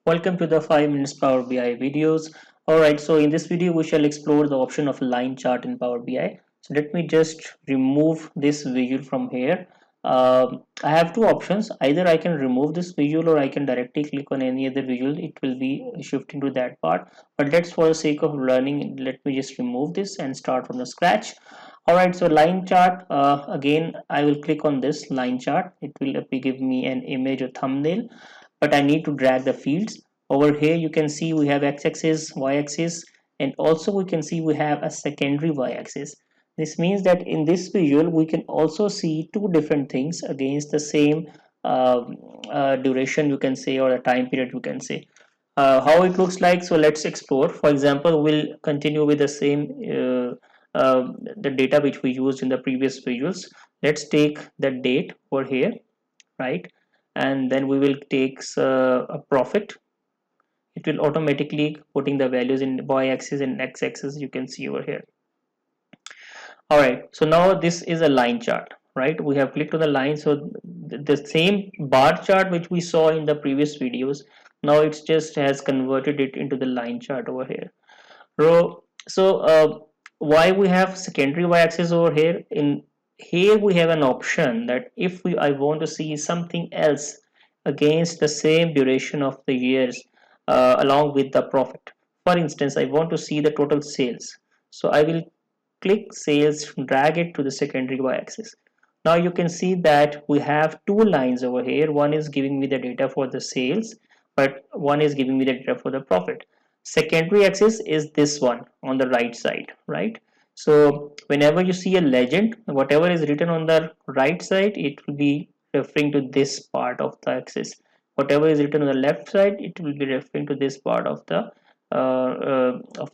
Welcome to the 5 minutes Power BI videos. Alright, so in this video we shall explore the option of line chart in Power BI. So let me just remove this visual from here. I have two options. Either I can remove this visual or I can directly click on any other visual. It will be shifting to that part. But let's, for the sake of learning, let me just remove this and start from the scratch. Alright, so line chart, again I will click on this line chart. It will give me an image or thumbnail, but I need to drag the fields. Over here you can see we have x-axis, y-axis, and also we can see we have a secondary y-axis. This means that in this visual we can also see two different things against the same duration, you can say, or a time period, you can say. How it looks like, so let's explore. For example, we'll continue with the same the data which we used in the previous visuals. Let's take the date over here, right? And then we will take a profit. It will automatically putting the values in y-axis and x-axis, you can see over here. All right, so now this is a line chart, right? We have clicked on the line, so the same bar chart which we saw in the previous videos, now it's just has converted it into the line chart over here. So why we have secondary y-axis over here? In here we have an option that if I want to see something else against the same duration of the years along with the profit. For instance, I want to see the total sales, so I will click sales, drag it to the secondary y-axis. Now you can see that we have two lines over here. One is giving me the data for the sales, but one is giving me the data for the profit. Secondary axis is this one on the right side, right? So whenever you see a legend, whatever is written on the right side, it will be referring to this part of the axis. Whatever is written on the left side, it will be referring to this part of the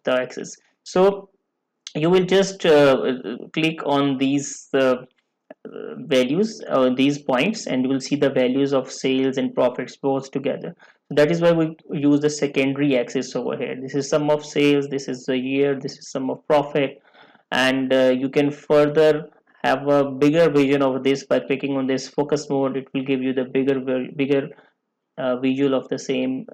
axis. So you will just click on these values, these points, and you will see the values of sales and profits both together. That is why we use the secondary axis over here. This is sum of sales, this is the year, this is sum of profit, and you can further have a bigger vision of this by clicking on this focus mode. It will give you the bigger visual of the same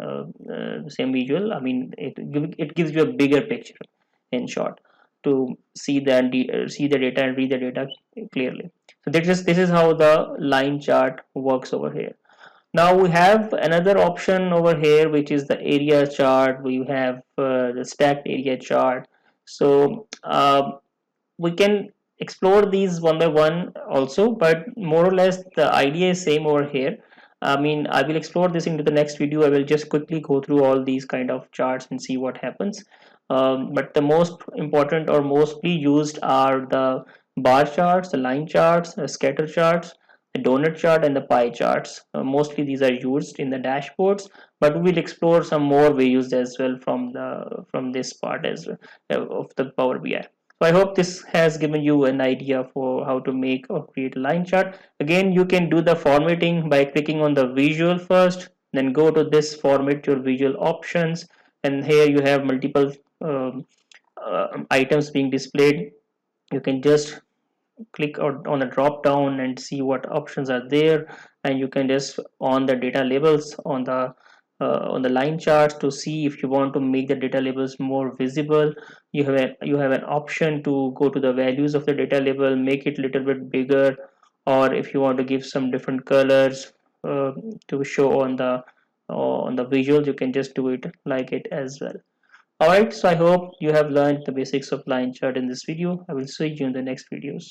visual. I mean, it gives you a bigger picture, in short, to see the data and read the data clearly. So this is how the line chart works over here. Now we have another option over here, which is the area chart. We have the stacked area chart. So we can explore these one by one also, but more or less the idea is same over here. I mean, I will explore this into the next video. I will just quickly go through all these kind of charts and see what happens. But the most important or mostly used are the bar charts, the line charts, the scatter charts, the donut chart, and the pie charts. Mostly these are used in the dashboards, but we will explore some more values as well from this part as well, of the Power BI. So I hope this has given you an idea for how to make or create a line chart. Again, you can do the formatting by clicking on the visual first, then go to this format your visual options, and here you have multiple items being displayed. You can just click on the drop down and see what options are there, and you can just on the data labels on the line charts to see if you want to make the data labels more visible. You have an option to go to the values of the data label, make it a little bit bigger, or if you want to give some different colors to show on the visuals, you can just do it like it as well. Alright, so I hope you have learned the basics of line chart in this video. I will see you in the next videos.